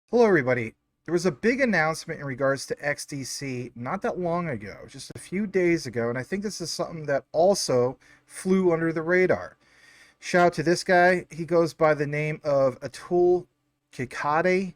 Hello, everybody. There was a big announcement in regards to XDC not that long ago, just a few days ago, and I think this is something that also flew under the radar. Shout out to this guy. He goes by the name of Atul Kikade,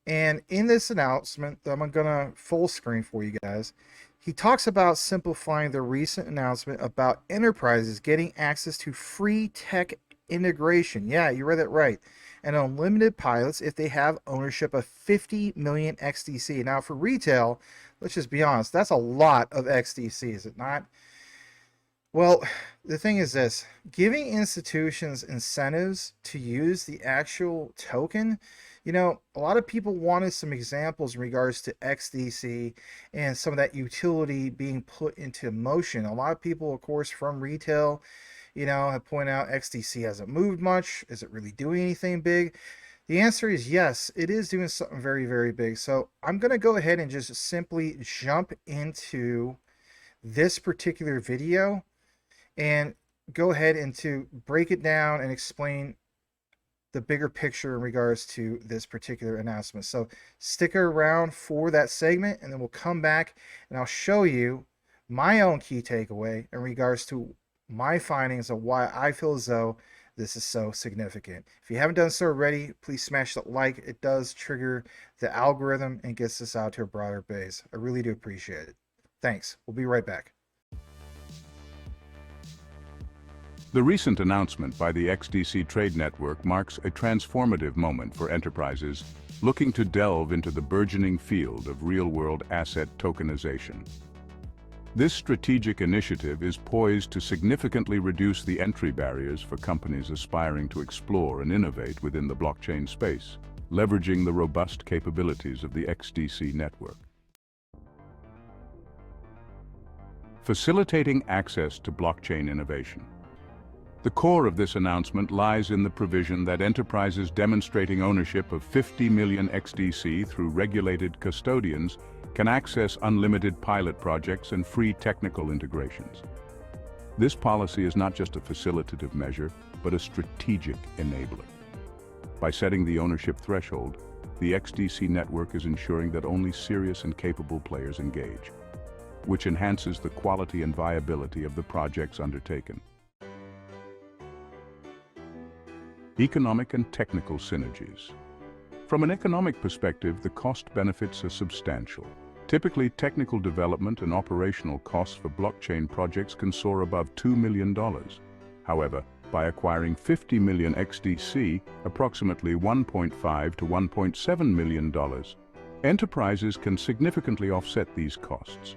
and in this announcement that I'm going to full screen for you guys, he talks about simplifying the recent announcement about enterprises getting access to free tech integration. Yeah, you read that right. And unlimited pilots if they have ownership of 50 million XDC. Now, for retail, let's just be honest, that's a lot of XDC, is it not? Well, the thing is this, giving institutions incentives to use the actual token, a lot of people wanted some examples in regards to XDC and some of that utility being put into motion. A lot of people, of course, from retail, have pointed out XDC hasn't moved much. Is it really doing anything big? The answer is yes, it is doing something very, very big. So I'm going to go ahead and just simply jump into this particular video and go ahead and to break it down and explain the bigger picture in regards to this particular announcement. So stick around for that segment, and then we'll come back and I'll show you my own key takeaway in regards to my findings of why I feel as though this is so significant. If you haven't done so already, please smash that like. It does trigger the algorithm and gets this out to a broader base. I really do appreciate it. Thanks. We'll be right back. The recent announcement by the XDC Trade Network marks a transformative moment for enterprises looking to delve into the burgeoning field of real-world asset tokenization. This strategic initiative is poised to significantly reduce the entry barriers for companies aspiring to explore and innovate within the blockchain space, leveraging the robust capabilities of the XDC network. Facilitating access to blockchain innovation. The core of this announcement lies in the provision that enterprises demonstrating ownership of 50 million XDC through regulated custodians can access unlimited pilot projects and free technical integrations. This policy is not just a facilitative measure, but a strategic enabler. By setting the ownership threshold, the XDC network is ensuring that only serious and capable players engage, which enhances the quality and viability of the projects undertaken. Economic and technical synergies. From an economic perspective, the cost benefits are substantial. Typically, technical development and operational costs for blockchain projects can soar above $2 million. However, by acquiring 50 million XDC, approximately $1.5 to $1.7 million, enterprises can significantly offset these costs.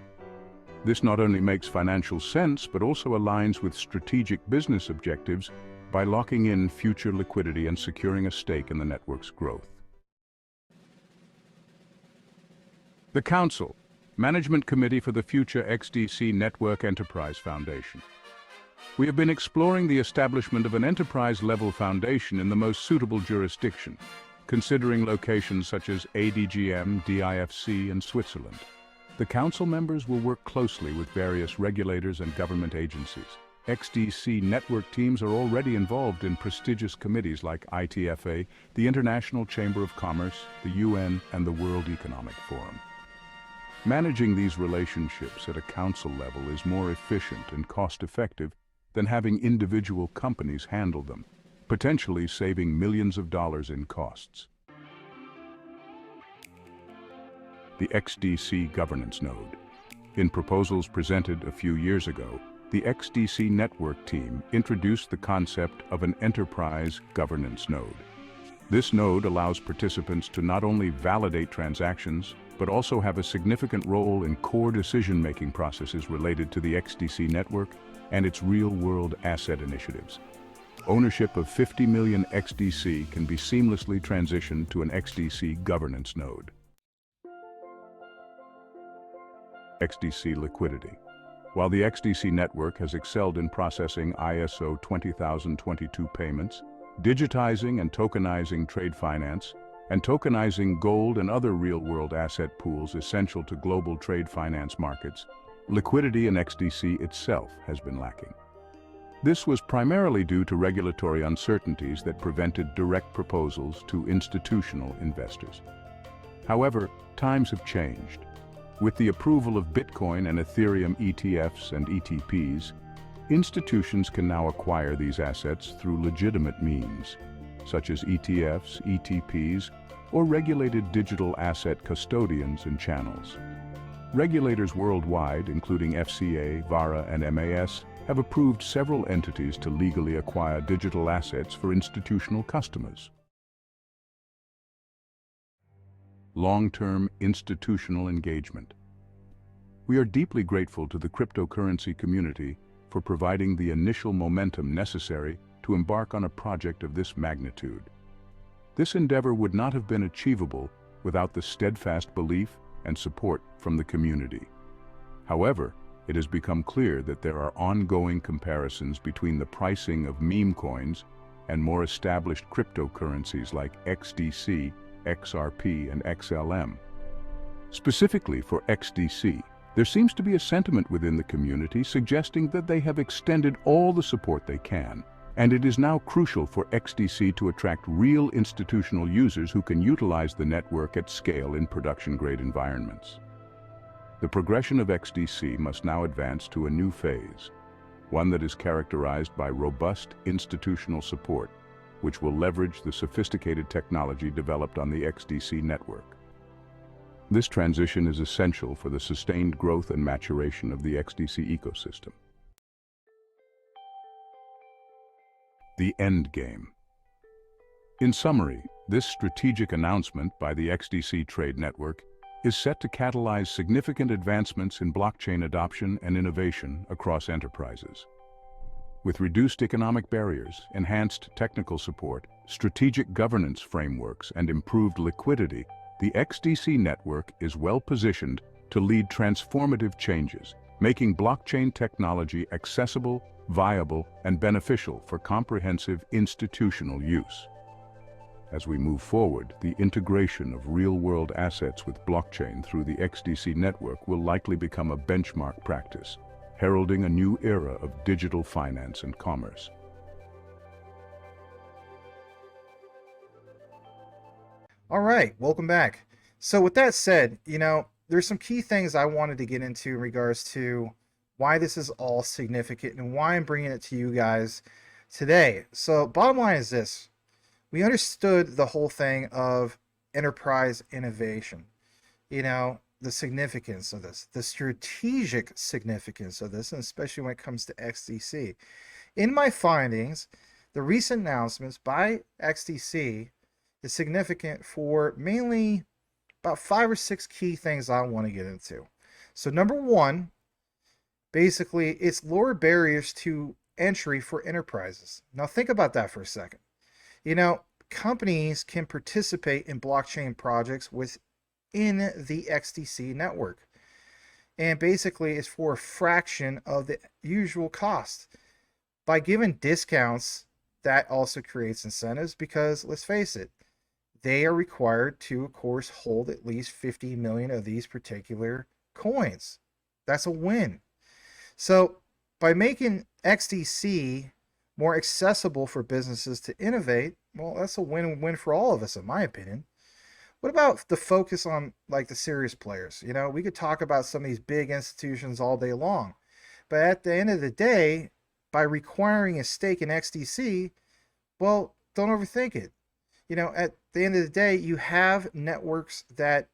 This not only makes financial sense, but also aligns with strategic business objectives by locking in future liquidity and securing a stake in the network's growth. The Council, Management Committee for the Future XDC Network Enterprise Foundation. We have been exploring the establishment of an enterprise-level foundation in the most suitable jurisdiction, considering locations such as ADGM, DIFC, and Switzerland. The Council members will work closely with various regulators and government agencies. XDC network teams are already involved in prestigious committees like ITFA, the International Chamber of Commerce, the UN, and the World Economic Forum. Managing these relationships at a council level is more efficient and cost-effective than having individual companies handle them, potentially saving millions of dollars in costs. The XDC Governance Node. In proposals presented a few years ago, the XDC network team introduced the concept of an enterprise governance node. This node allows participants to not only validate transactions, but also have a significant role in core decision-making processes related to the XDC network and its real-world asset initiatives. Ownership of 50 million XDC can be seamlessly transitioned to an XDC governance node. XDC liquidity. While the XDC network has excelled in processing ISO 20022 payments, digitizing and tokenizing trade finance, and tokenizing gold and other real-world asset pools essential to global trade finance markets, liquidity in XDC itself has been lacking. This was primarily due to regulatory uncertainties that prevented direct proposals to institutional investors. However, times have changed. With the approval of Bitcoin and Ethereum ETFs and ETPs, institutions can now acquire these assets through legitimate means, such as ETFs, ETPs, or regulated digital asset custodians and channels. Regulators worldwide, including FCA, VARA, and MAS, have approved several entities to legally acquire digital assets for institutional customers. Long-term institutional engagement. We are deeply grateful to the cryptocurrency community for providing the initial momentum necessary to embark on a project of this magnitude. This endeavor would not have been achievable without the steadfast belief and support from the community. However, it has become clear that there are ongoing comparisons between the pricing of meme coins and more established cryptocurrencies like XDC, XRP, and XLM. Specifically for XDC, there seems to be a sentiment within the community suggesting that they have extended all the support they can, and it is now crucial for XDC to attract real institutional users who can utilize the network at scale in production-grade environments. The progression of XDC must now advance to a new phase, one that is characterized by robust institutional support, which will leverage the sophisticated technology developed on the XDC network. This transition is essential for the sustained growth and maturation of the XDC ecosystem. The end game. In summary, this strategic announcement by the XDC Trade Network is set to catalyze significant advancements in blockchain adoption and innovation across enterprises. With reduced economic barriers, enhanced technical support, strategic governance frameworks, and improved liquidity, the XDC network is well positioned to lead transformative changes, making blockchain technology accessible, viable, and beneficial for comprehensive institutional use. As we move forward, the integration of real-world assets with blockchain through the XDC network will likely become a benchmark practice, heralding a new era of digital finance and commerce. All right, welcome back. So with that said, there's some key things I wanted to get into in regards to why this is all significant and why I'm bringing it to you guys today. So bottom line is this. We understood the whole thing of enterprise innovation, the significance of this, the strategic significance of this, and especially when it comes to XDC. In my findings, the recent announcements by XDC is significant for mainly about 5 or 6 key things I want to get into. So number one, basically, it's lower barriers to entry for enterprises. Now think about that for a second. Companies can participate in blockchain projects within the XDC network. And basically, it's for a fraction of the usual cost. By giving discounts, that also creates incentives because, let's face it, they are required to, of course, hold at least 50 million of these particular coins. That's a win. So by making XDC more accessible for businesses to innovate, well, that's a win-win for all of us, in my opinion. What about the focus on like the serious players? We could talk about some of these big institutions all day long, but at the end of the day, by requiring a stake in XDC, well, don't overthink it. At the end of the day, you have networks that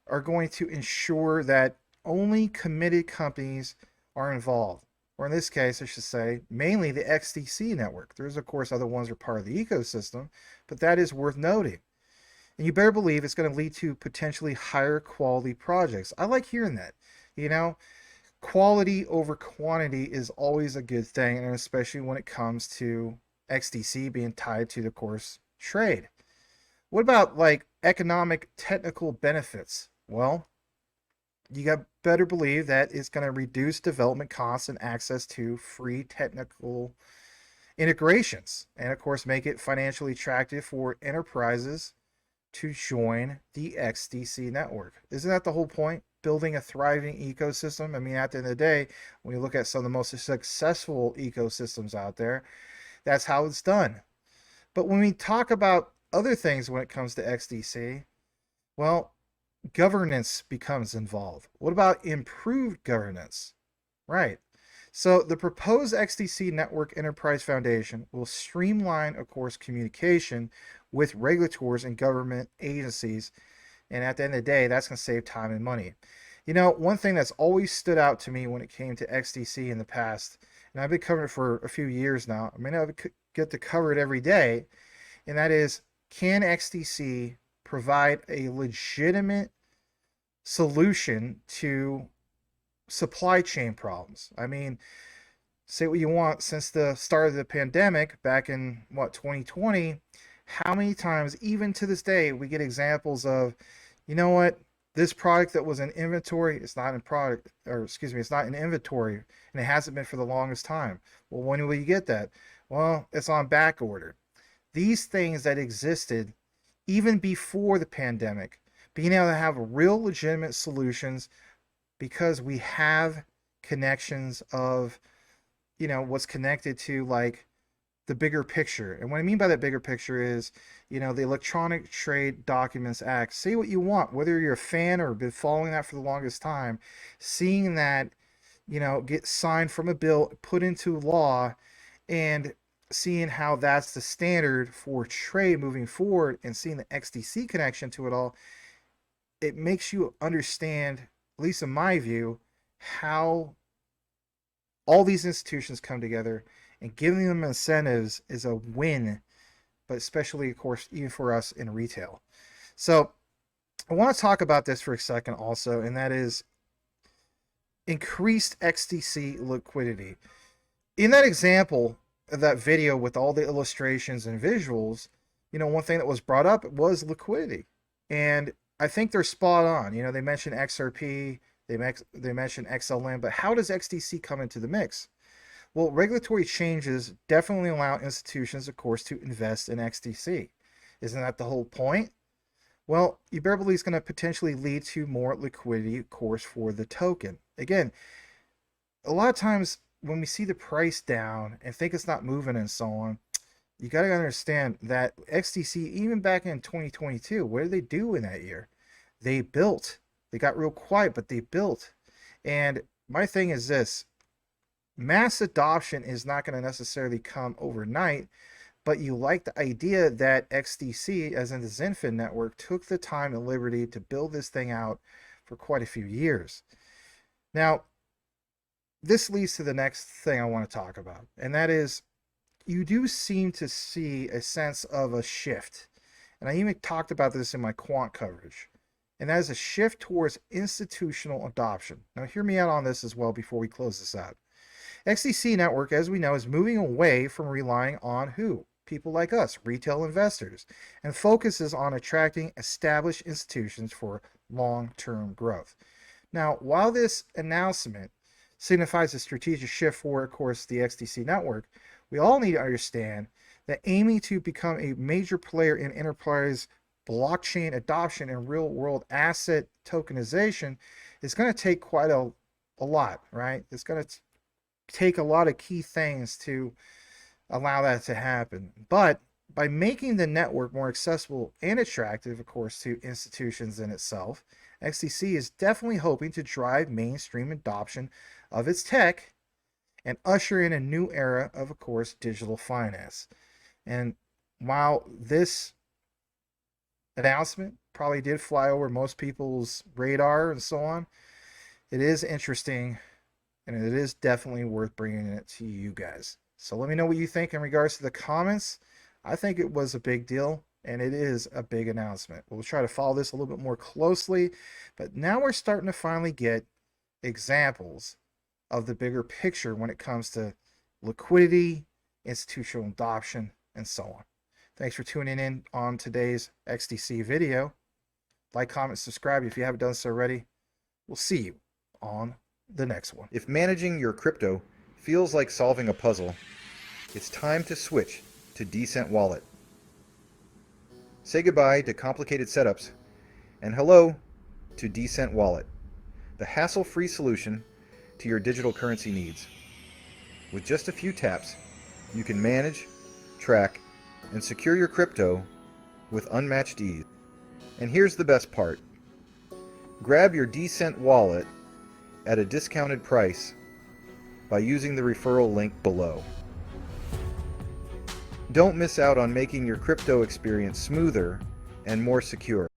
are going to ensure that only committed companies are involved. Or in this case, I should say, mainly the XDC network. There's, of course, other ones that are part of the ecosystem, but that is worth noting. And you better believe it's going to lead to potentially higher quality projects. I like hearing that. Quality over quantity is always a good thing, and especially when it comes to XDC being tied to the course trade. What about like economic technical benefits? Well, you got better believe that it's going to reduce development costs and access to free technical integrations, and of course make it financially attractive for enterprises to join the XDC network. Isn't that the whole point? Building a thriving ecosystem. I mean, at the end of the day, when you look at some of the most successful ecosystems out there, that's how it's done. But when we talk about other things when it comes to XDC, Well, governance becomes involved. What about improved governance? Right. So the proposed XDC Network Enterprise Foundation will streamline, of course, communication with regulators and government agencies. And at the end of the day, that's going to save time and money. You know, one thing that's always stood out to me when it came to XDC in the past, and I've been covering it for a few years now, I may not get to cover it every day, and that is, can XDC provide a legitimate solution to supply chain problems? I mean, say what you want, since the start of the pandemic back in what, 2020, how many times, even to this day, we get examples of, you know what, this product that was in inventory, it's not in product, or excuse me, it's not in inventory, and it hasn't been for the longest time. Well, when will you get that? Well, it's on back order. These things that existed even before the pandemic, being able to have real legitimate solutions because we have connections of, you know, what's connected to like the bigger picture. And what I mean by that bigger picture is, you know, the Electronic Trade Documents Act. Say what you want, whether you're a fan or been following that for the longest time, seeing that, you know, get signed from a bill, put into law, and seeing how that's the standard for trade moving forward, and seeing the XDC connection to it all, it makes you understand, at least in my view, how all these institutions come together, and giving them incentives is a win, but especially, of course, even for us in retail. So I want to talk about this for a second also, and that is increased XDC liquidity. In that example of that video with all the illustrations and visuals, you know, one thing that was brought up was liquidity. And I think they're spot on. You know, they mentioned XRP, they mentioned XLM, but how does XDC come into the mix? Well, regulatory changes definitely allow institutions, of course, to invest in XDC. Isn't that the whole point? Well, Uberably is going to potentially lead to more liquidity, of course, for the token. Again, a lot of times when we see the price down and think it's not moving and so on, you got to understand that XDC, even back in 2022, what did they do in that year? They built. They got real quiet, but they built. And my thing is this: mass adoption is not going to necessarily come overnight, but you like the idea that XDC, as in the Zenfin network, took the time and liberty to build this thing out for quite a few years. Now, this leads to the next thing I want to talk about, and that is, you do seem to see a sense of a shift. And I even talked about this in my quant coverage. And that is a shift towards institutional adoption. Now, hear me out on this as well before we close this out. XDC Network, as we know, is moving away from relying on who? People like us, retail investors, and focuses on attracting established institutions for long-term growth. Now, while this announcement signifies a strategic shift for, of course, the XDC network, we all need to understand that aiming to become a major player in enterprise blockchain adoption and real-world asset tokenization is going to take quite a lot, right? It's going to take a lot of key things to allow that to happen. But by making the network more accessible and attractive, of course, to institutions in itself, XDC is definitely hoping to drive mainstream adoption of its tech and usher in a new era of course, digital finance. And while this announcement probably did fly over most people's radar and so on, it is interesting, and it is definitely worth bringing it to you guys. So let me know what you think in regards to the comments. I think it was a big deal, and it is a big announcement. We'll try to follow this a little bit more closely, but now we're starting to finally get examples of the bigger picture when it comes to liquidity, institutional adoption, and so on. Thanks for tuning in on today's XDC video. Like, comment, subscribe if you haven't done so already. We'll see you on the next one. If managing your crypto feels like solving a puzzle, it's time to switch to Decent Wallet. Say goodbye to complicated setups and hello to Decent Wallet, the hassle-free solution to your digital currency needs. With just a few taps, you can manage, track, and secure your crypto with unmatched ease. And here's the best part. Grab your Decent wallet at a discounted price by using the referral link below. Don't miss out on making your crypto experience smoother and more secure.